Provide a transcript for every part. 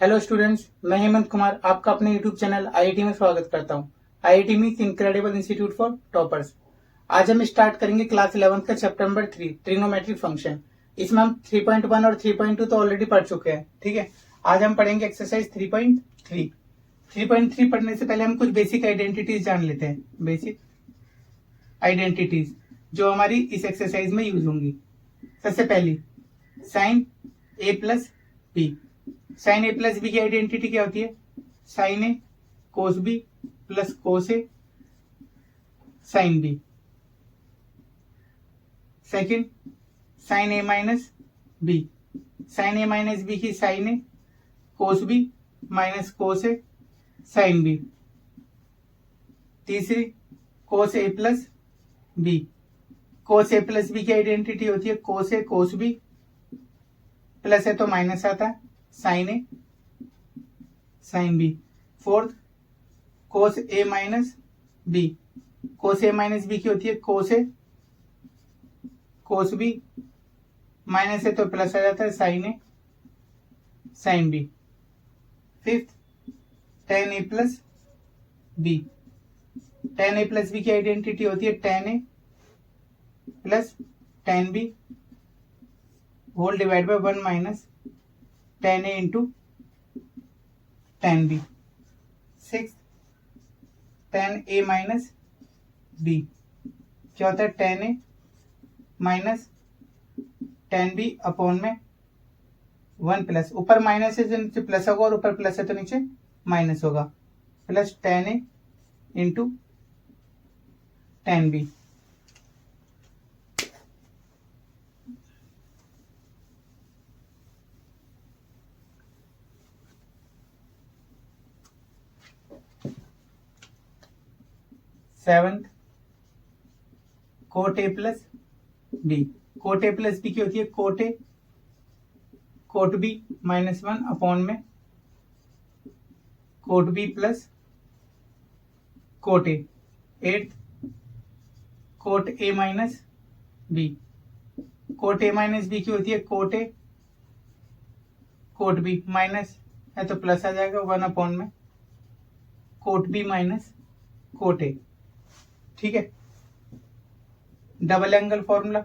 Hello students, मैं हेमंत कुमार आपका अपने यूट्यूब चैनल आईआईटी में स्वागत करता हूं। IIT means incredible institute for toppers. आज हम स्टार्ट करेंगे क्लास 11th का चैप्टर नंबर 3 ट्रिग्नोमेट्रिक फंक्शन। इसमें हम 3.1 और 3.2 तो ऑलरेडी पढ़ चुके हैं। ठीक है, आज हम पढ़ेंगे एक्सरसाइज 3.3। 3.3 पढ़ने से पहले हम कुछ बेसिक आइडेंटिटीज जान लेते हैं। बेसिक आइडेंटिटीज जो हमारी इस एक्सरसाइज में यूज होंगी। सबसे पहली sign A plus B. Sine A plus B की आइडेंटिटी क्या होती है? Sine A cos B plus cos A sine B. Second sign A minus B. Sine A minus B की साइन ए कोस बी माइनस कोस ए sine B. तीसरी कोस A plus B. Cos A plus B की identity होती है कोस ए कोस B plus है तो minus आता है sine A sine B. Fourth cos A minus B. Cos A minus B की होती है कोस ए कोस बी माइनस है तो प्लस आ जाता है sine A sine B. Fifth tan A plus B. Tan A plus B की आइडेंटिटी होती है tan A plus tan B whole divide by 1 minus tan A into ten B. Six tan A minus B क्या होता है? Tan A minus tan B upon में 1 plus, ऊपर minus है तो नीचे प्लस होगा और ऊपर प्लस है तो नीचे माइनस होगा, plus ten A into ten B. Seventh cot A plus B. Cot A plus B की होती है cot A cot B minus 1 upon में cot B plus cot A. Eighth cot A minus B. Cot A minus B की होती है cot A cot B minus है तो plus आ जाएगा 1 अपॉन में cot B minus cot A. ठीक है, double angle formula.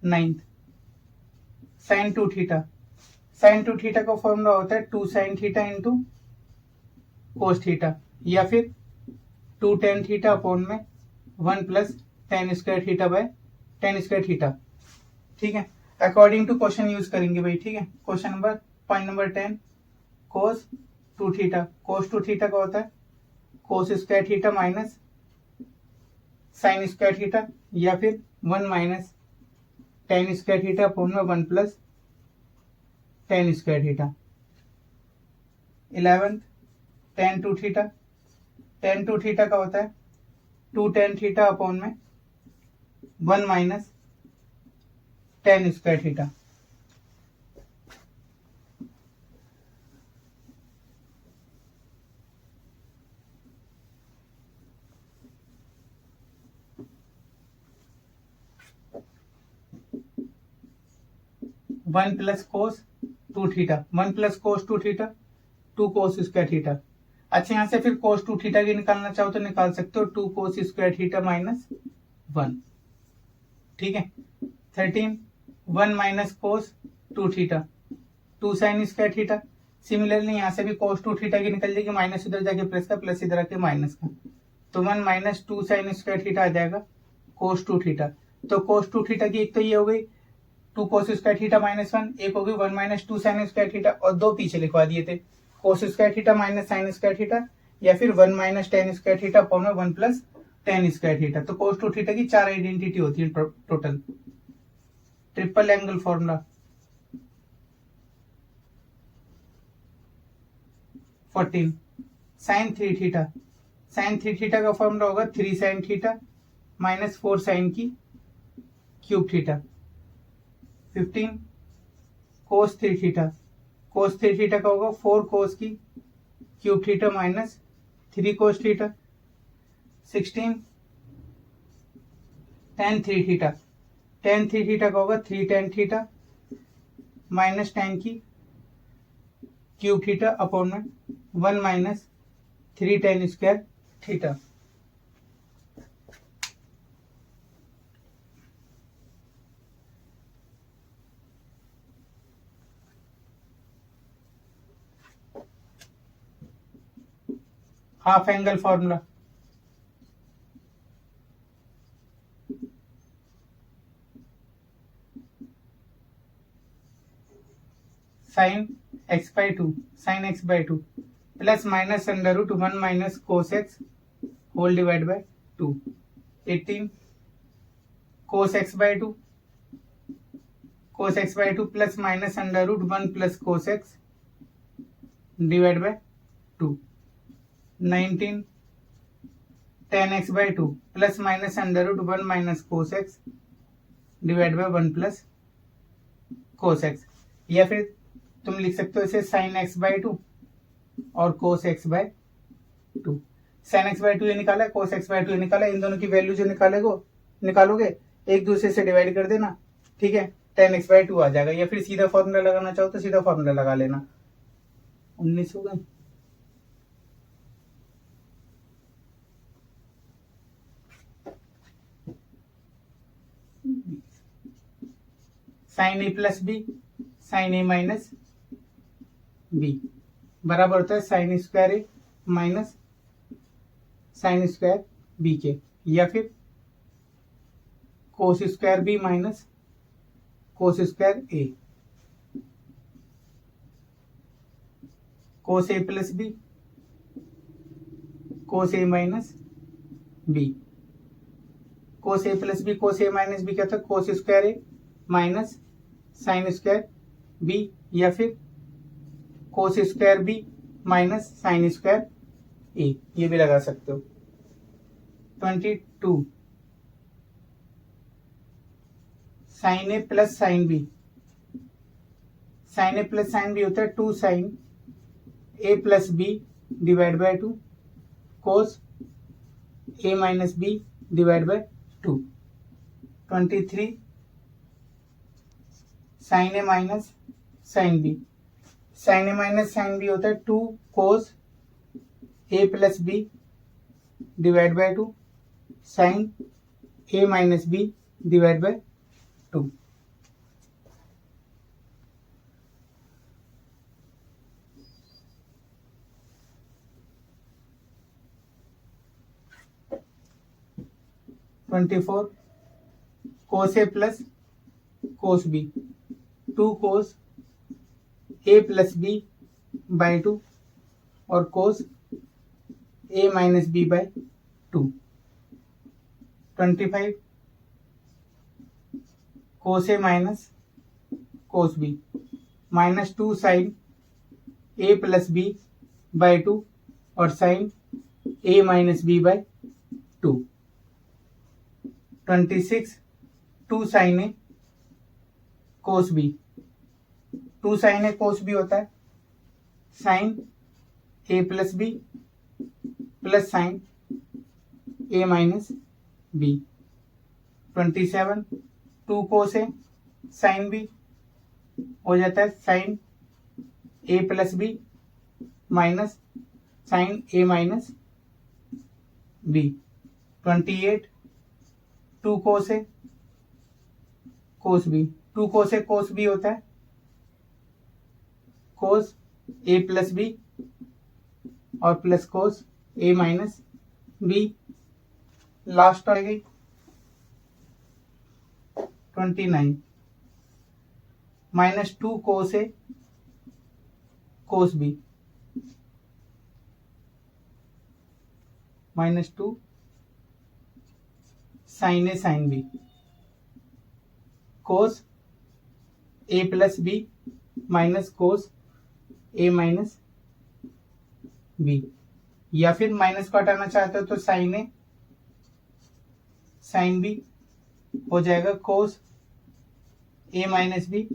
Ninth sign to theta. Sign to theta का फॉर्मूला होता है 2 sine theta into cos theta या फिर 2 टेन थीटा अपॉन में 1 plus tan square theta by ten square theta. ठीक है, अकॉर्डिंग टू क्वेश्चन यूज करेंगे भाई। ठीक है, question number point number 10 cos two theta. Cos two theta का होता है cos square theta minus sine square theta या फिर 1 minus tan square theta upon में 1 plus tan square theta. 11th tan two theta. Tan two theta का होता है 2 tan theta upon में 1 minus tan square theta. One plus cos two theta. 1 plus cos two theta 2 cos square theta. अच्छा, यहां से फिर कोस two theta की निकालना चाहो तो निकाल सकते हो 2 कोस स्क्वायर थीटा माइनस 1। ठीक है, 13 1 minus cos two theta 2 sine square theta. Similarly यहां से भी कोस टू थीटा की निकल जाएगी, माइनस इधर जाके प्लस का, प्लस इधर आके माइनस का, तो 1 माइनस 2 साइन स्क्वायर थीटा आ जाएगा कोस टू थीटा। तो कोस टू थीटा की एक तो ये हो गई 2 कोस स्क्वायर थीटा माइनस 1, एक हो गई 1 माइनस 2 साइन स्क्वायर थीटा, और दो पीछे लिखवा दिए थे कोस square theta minus sine square theta या फिर 1 minus tan square theta upon में 1 प्लस टेन स्क्वायर थीटा। तो कोस टू थीटा की 4 आइडेंटिटी होती है total. Triple angle formula 14 sine three theta. Sine three theta का फॉर्मूला होगा 3 साइन थीटा माइनस 4 साइन की cube theta. 15 cos three theta. Cos three theta का होगा 4 कोस की cube theta minus 3 cos theta. 16 tan 3 theta. Ten three theta का होगा 3 tan theta minus ten की cube theta upon में 1 minus 3 ten square theta. Half angle formula, sine x by two plus minus under root 1 minus cos x whole divide by 2। 18 cos x by two plus minus under root 1 plus cos x divide by 2। 19 tan x by two plus minus under root 1 minus cos x divide by 1 plus cos x, या फिर तुम लिख सकते हो इसे sign x by to और cos x by two. Sign x by to ये निकाला, कोस एक्स बाय टू ये निकाला, इन दोनों की वैल्यू जो निकालोगे एक दूसरे से डिवाइड कर देना, ठीक है, टेन एक्स बाई टू आ जाएगा। या फिर सीधा फॉर्मूला लगाना चाहो तो सीधा फॉर्मूला लगा लेना। 19 हो गए। Sine A plus B sine A minus B बराबर होता है sine square A minus sine square B के, या फिर cos square B minus cos square A. Cos A plus B cos A minus B. Cos A plus B cos A minus B क्या था, cos square A minus sine square B, या फिर cos square B minus sine square A, ये भी लगा सकते हो। 22 sine A plus sine B होता है 2 sine A plus B divide by 2 cos A minus B divide by 2। 23 sine A minus sine B होता है 2 cos A plus B divide by 2 sine A minus B divide by 2। Cos A plus cos B 2 cos A plus B by 2 और cos A minus B by 2। 25 cos A minus cos B minus 2 sine A plus B by 2 और sign A minus B by 2। 26 2 sine A cos B होता है sine A plus B plus sign A minus B. 27 2 cos A sine B हो जाता है sine A plus B minus sign A minus B. 28 2 cos A cos B होता है कोस A plus B और plus cos A minus B. Last आ गई 29 minus 2 cos A cos B minus 2 sine A sine B cos A plus B minus cos A minus B, या फिर minus को हटाना चाहते हो तो साइन ए साइन बी हो जाएगा कोस A minus B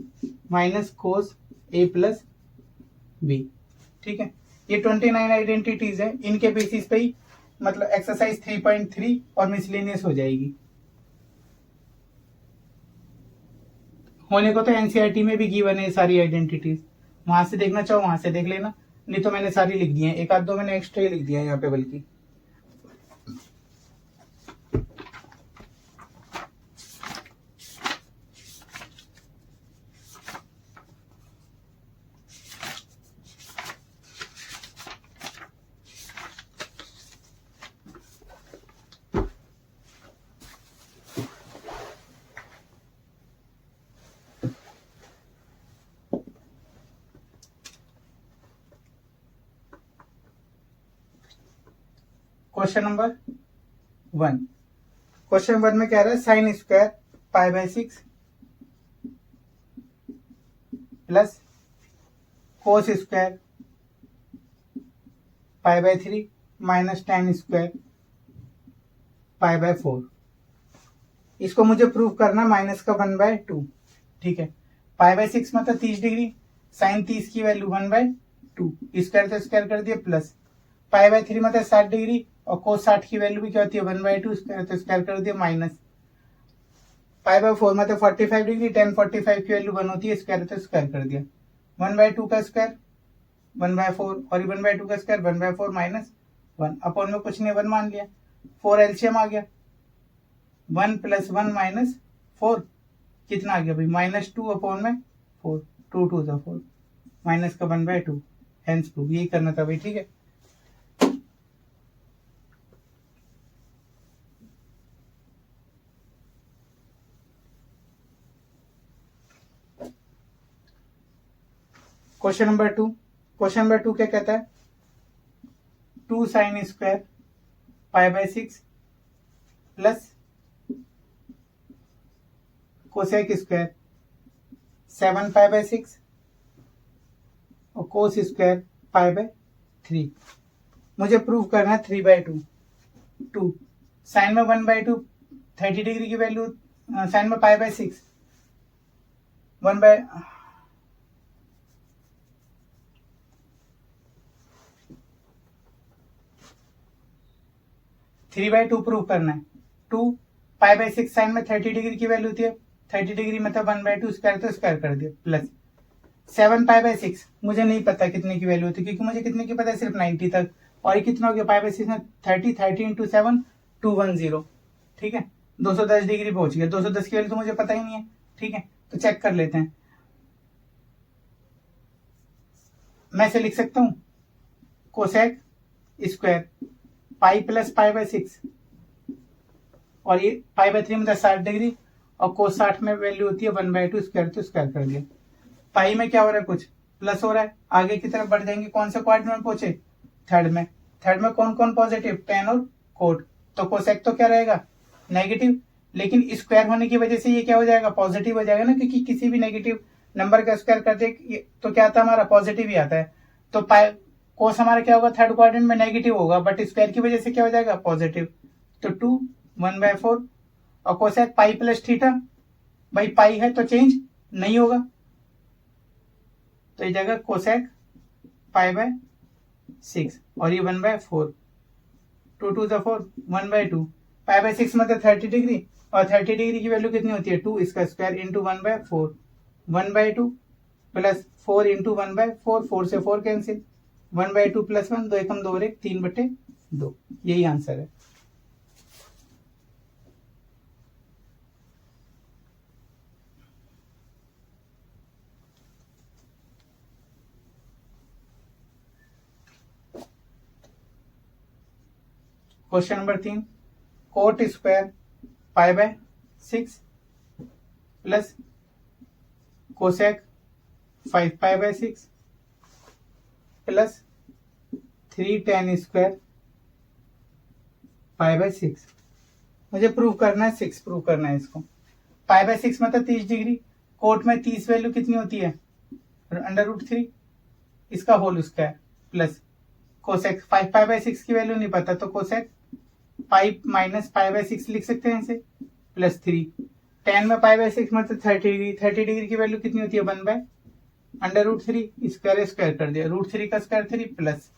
minus cos A plus B. ठीक है, ये 29 आइडेंटिटीज है, इनके बेसिस पे ही मतलब एक्सरसाइज 3.3 और मिसलेनियस हो जाएगी। होने को तो एनसीईआरटी में भी गिवन है सारी आइडेंटिटीज, वहां से देखना चाहो वहां से देख लेना, नहीं तो मैंने सारी लिख दी है, एक आध दो मैंने एक्स्ट्रा ही लिख दिया है यहाँ पे बल्कि। क्वेश्चन नंबर 1, क्वेश्चन 1 में कह रहा है sine square pi by 6 plus cos square pi by 3 minus tan square pi by 4। इसको मुझे प्रूव करना माइनस का 1/2। ठीक है, पाई बाय 6 मतलब 30 डिग्री, साइन 30 की वैल्यू 1/2, स्क्वायर तो स्क्वायर कर दिया, प्लस पाई बाय 3 मतलब 60 डिग्री और कोस 60 की वैल्यू भी क्या होती है 1/2, स्क्वायर तो स्क्वायर कर दिया, माइनस पाई बाय 4 मतलब 45 डिग्री, tan 45 की वैल्यू 1 होती है, स्क्वायर तो स्क्वायर कर दिया, 1/2 का स्क्वायर 1/4 और 1/2 का स्क्वायर 1/4 माइनस 1 अपॉन में कुछ नहीं 1 मान लिया, 4 एलसीएम आ गया, 1 + 1 माइनस 4 कितना आ गया भाई -2 अपॉन में 4, 2 2 = 4 माइनस का 1/2, हेंस प्रूव, यही करना था भाई। ठीक है, क्वेश्चन नंबर 2, क्वेश्चन नंबर 2 क्या कहता है 2 sine square pi by 6 plus cosec square 7 pi by 6 और कोस स्क्वायर पाई बाय 3। मुझे प्रूव करना है 3/2, 2 साइन में 1/2 30 डिग्री की वैल्यू, साइन में पाई बाय 6 3/2 प्रूव करना है, 2 पाई बाय 6 साइन में 30 डिग्री की वैल्यू होती है, 30 डिग्री मतलब 1/2, स्क्वायर तो स्क्वायर कर दिया, प्लस 7 पाई बाय 6 मुझे नहीं पता कितने की वैल्यू होती है, क्योंकि मुझे कितने की पता है सिर्फ 90 तक, और ये कितना हो गया पाई बाय 6 में 30 × 7 210। ठीक है, 210 डिग्री पहुंच गया, 210 की वैल्यू तो मुझे पता ही नहीं है। ठीक है, तो चेक कर लेते हैं, मैं से लिख सकता हूं cosec square pi plus pi by 6 और ये पाई बाय 3 मतलब 60 डिग्री और कोस 60 में वैल्यू होती है 1/2, स्क्वायर तो स्क्वायर कर दिया, पाई में क्या हो रहा है कुछ प्लस हो रहा है, आगे की तरफ बढ़ जाएंगे, कौन से क्वाड्रेंट में पहुंचे थर्ड में, थर्ड में कौन कौन पॉजिटिव tan और कोट, तो कोसेक तो क्या रहेगा नेगेटिव, लेकिन स्क्वायर होने की वजह से ये क्या हो जाएगा पॉजिटिव हो जाएगा ना, क्योंकि किसी भी नेगेटिव नंबर का स्क्वायर करते तो क्या आता है हमारा पॉजिटिव ही आता है, तो कोस हमारा क्या होगा थर्ड क्वाड्रेंट में नेगेटिव होगा, बट स्क्वायर की वजह से क्या हो जाएगा पॉजिटिव, तो 2 1/4 और कोसेक पाई प्लस थीटा, भाई पाई है तो चेंज नहीं होगा, तो ये जगह कोसेक पाई बाय 6 और ये 1/4, 2 2 = 4 1/2, पाई बाय 6 मतलब 30 डिग्री और 30 डिग्री की वैल्यू कितनी होती है 2, इसका स्क्वायर इंटू 1/4, 1/2 प्लस 4 इंटू 1/4, 4 से 4 कैंसिल, 1/2 + 1 2 एकम 2 और 1 3/2, यही आंसर है। Question number 3, coat square pi by 6 plus cosec 5 pi by 6 plus 3 tan square pi by 6। मुझे प्रूव करना है 6 प्रूव करना है इसको, पाई बाय 6 मतलब 30 डिग्री, कोट में 30 वैल्यू कितनी होती है √3 इसका whole square, plus cosec 5 pi by 6 की वैल्यू नहीं पता, तो cosec pi minus pi by 6 लिख सकते हैं इसे, प्लस 3 tan में पाई बाय 6 मतलब 30 डिग्री, 30 डिग्री की वैल्यू कितनी होती है 1/√3, स्क्वायर स्क्वायर कर दिया, √3 का स्क्वायर 3 प्लस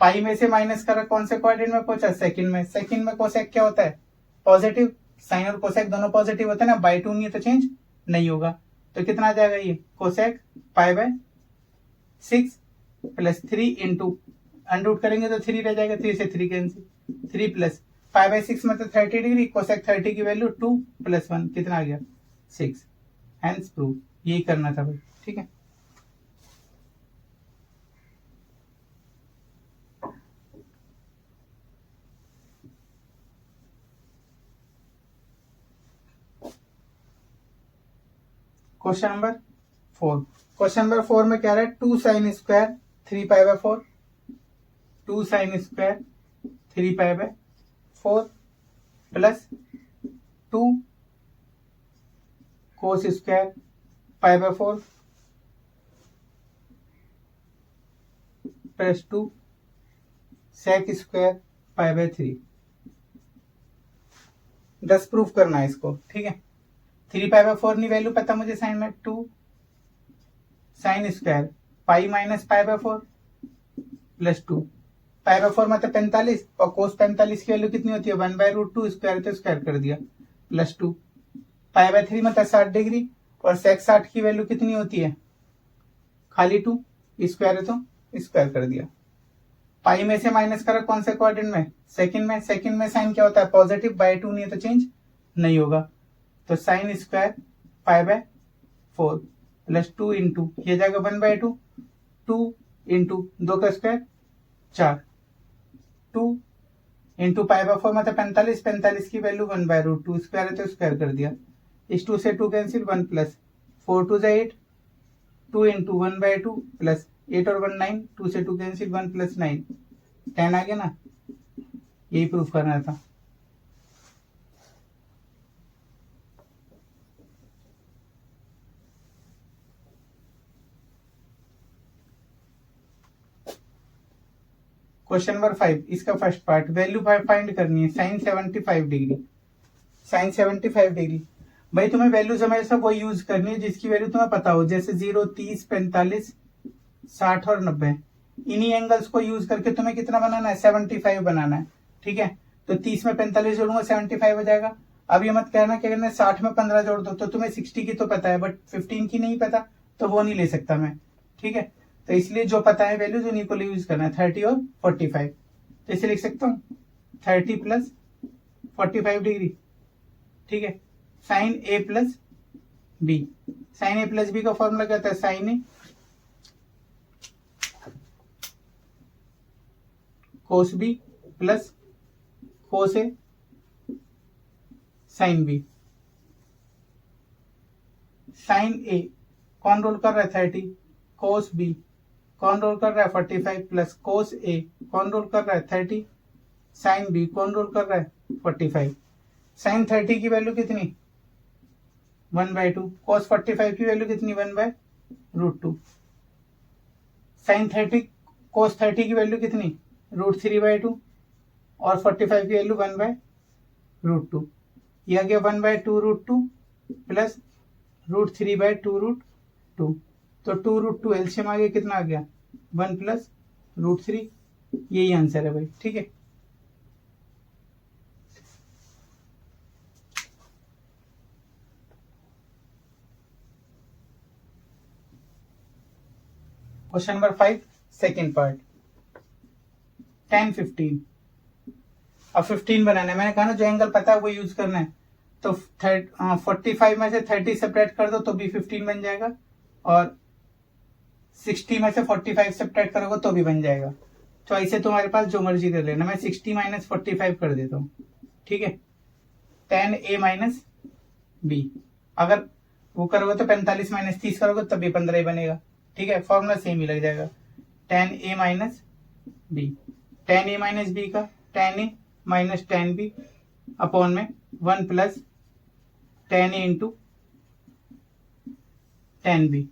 पाई में से माइनस करा, कौन से क्वाड्रेंट में पहुंचा सेकंड में, सेकंड में कोसेक क्या होता है पॉजिटिव, साइन और कोसेक दोनों पॉजिटिव होता है ना, बाय 2 नहीं है तो चेंज नहीं होगा। तो कितना आ जाएगा ये cosec pi by 6 plus 3 into under root करेंगे तो 3 रह जाएगा, 3 से 3 कैंसिल, 3 प्लस पाई बाय 6 मतलब 30 डिग्री, कोसेक 30 की वैल्यू 2 प्लस 1 कितना आ गया 6। Hence prove. यही करना था भाई, ठीक है। क्वेश्चन नंबर 4 में क्या रहा है, 2 sine square 3 pi by 4, 2 sine square 3 pi by 4 plus 2 cos square pi by 4 plus 2 sec square pi by 3। 10 proof करना है इसको, ठीक है। 3 पाई बाय 4 नहीं वैल्यू पता मुझे साइन में, 2 sine square pi minus pi by 4 plus 2 pi by 4 मतलब 45 और कोस 45 की वैल्यू कितनी होती है 1 बाय रूट 2, स्क्वायर तो स्क्वायर कर दिया प्लस 2 पाई बाय 3 मतलब 60 डिग्री और सेक 60 की वैल्यू कितनी होती है खाली 2, स्क्वायर है तो स्क्वायर कर दिया। पाई में से माइनस करो कौन से क्वाड्रेंट में, सेकंड में। सेकंड में साइन क्या होता है पॉजिटिव, बाय 2 नहीं है तो चेंज नहीं होगा। तो sine square pi by 4 plus 2 into ये जाएगा 1 बाय 2, 2 इंटू 2 का स्क्वायर 4, 2 इंटू पाई बाय 4 मतलब 45, 45 की वैल्यू 1 बाय रूट 2, स्क्वायर है तो स्क्वायर कर दिया। इस 2 से 2 कैंसिल, 1 प्लस 4 2 जा 8, 2 इंटू 1 बाय 2 प्लस 8 और 1 9, 2 से 2 कैंसिल, 1 प्लस 9 10 आ गया ना। यही प्रूफ करना था। क्वेश्चन नंबर 5 इसका फर्स्ट पार्ट, वैल्यू फाइंड करनी है साइन 75 डिग्री। साइन 75 डिग्री भाई तुम्हें वैल्यूज हमेशा वो यूज करनी है जिसकी वैल्यू तुम्हें पता हो, जैसे 0 30 45 60 और 90। इन्हीं एंगल्स को यूज करके तुम्हें कितना बनाना है 75 बनाना है, ठीक है। तो 30 में 45 जोड़ूंगा 75 हो जाएगा। अब ये मत कहना क्या करना है 60 में 15 जोड़ दो, तो तुम्हें 60 की तो पता है बट 15 की नहीं पता, तो वो नहीं ले सकता मैं, ठीक है। तो इसलिए जो पता है वैल्यूज उन्हीं को यूज करना है 30 और 45। तो इसे लिख सकता हूँ 30 प्लस 45 डिग्री, ठीक है। Sine A plus B, sine A plus B का फॉर्मूला क्या होता है साइन ए कोस बी प्लस कोस ए साइन बी। साइन ए कौन रोल कर रहा है 30, कोस बी कौन रोल कर रहा है 45 प्लस कोस ए कौन रोल कर रहा है 30, साइन बी कौन रोल कर रहा है 45। साइन 30 की वैल्यू कितनी 1 बाय 2, कोस 45 की वैल्यू कितनी 1 बाय रूट 2। साइन 30 कोस 30 की वैल्यू कितनी रूट 3 बाय 2 और 45 की वैल्यू 1 बाय रूट 2। ये आ गया 1 by 2 root 2 plus root 3 by 2 root 2। तो 2 रूट 2 एलसीएम आ गया, कितना आ गया 1 प्लस रूट 3। यही आंसर है भाई, ठीक है। Question number 5 second part, 10 15। अब 15 बनाना है, मैंने कहा ना जो एंगल पता है वो यूज करना है। तो 45 में से 30 सेपरेट कर दो तो भी 15 बन जाएगा और 60 में से 45 सेपरेट करोगे तो भी बन जाएगा। तो ऐसे तुम्हारे पास जो मर्जी कर लेना, मैं 60 माइनस 45 कर देता हूँ, ठीक है। 10 ए माइनस बी, अगर वो करोगे तो 45 माइनस 30 करोगे तब भी 15 ही बनेगा, ठीक है। फॉर्मूला सेम ही लग जाएगा 10 A minus B, 10 A minus B का 10 ए माइनस 10 बी अपॉन में 1 plus 10 A into 10 B.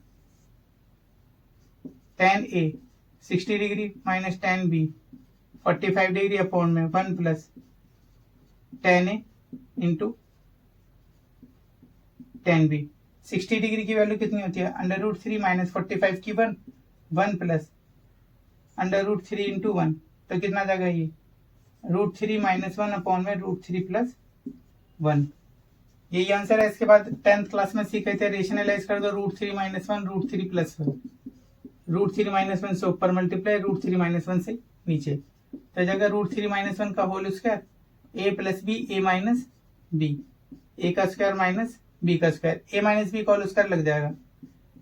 10 A 60 degree minus 10 B 45 degree upon में 1 plus 10 A into 10 B. 60 degree की वैल्यू कितनी होती है अंडर रूट 3 माइनस 45 की 1, 1 प्लस अंडर रूट 3 इंटू 1, तो कितना जाएगा ये रूट 3 माइनस 1 अपॉन में रूट 3 प्लस 1। यही आंसर है। इसके बाद 10th क्लास में सीखे थे रेशनलाइज कर दो √3 - 1 √3 + 1, √3 - 1 से ऊपर मल्टीप्लाई, √3 - 1 से नीचे, तो जगह √3 - 1 का whole square a + b a - b, a का स्क्वायर माइनस b का स्क्वायर, a - b का होल स्क्वायर लग जाएगा,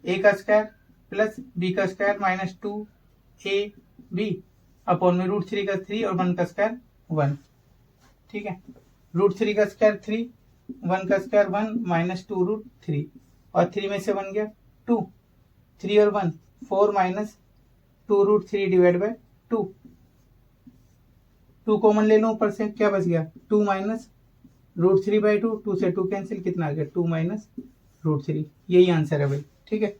a का स्क्वायर प्लस b का स्क्वायर माइनस 2ab अपॉन में √3 का 3 और 1 का स्क्वायर 1। ठीक है, √3 का स्क्वायर 3, 1 का स्क्वायर 1 माइनस 2√3, और 3 में से 1 गया 2, 3 और 1 4 माइनस 2√3 डिवाइड बाय 2, 2 कॉमन ले लो ऊपर से, क्या बच गया 2 माइनस √3/2, 2 से 2 कैंसिल, कितना आ गया 2 माइनस √3। यही आंसर है भाई। ठीक है।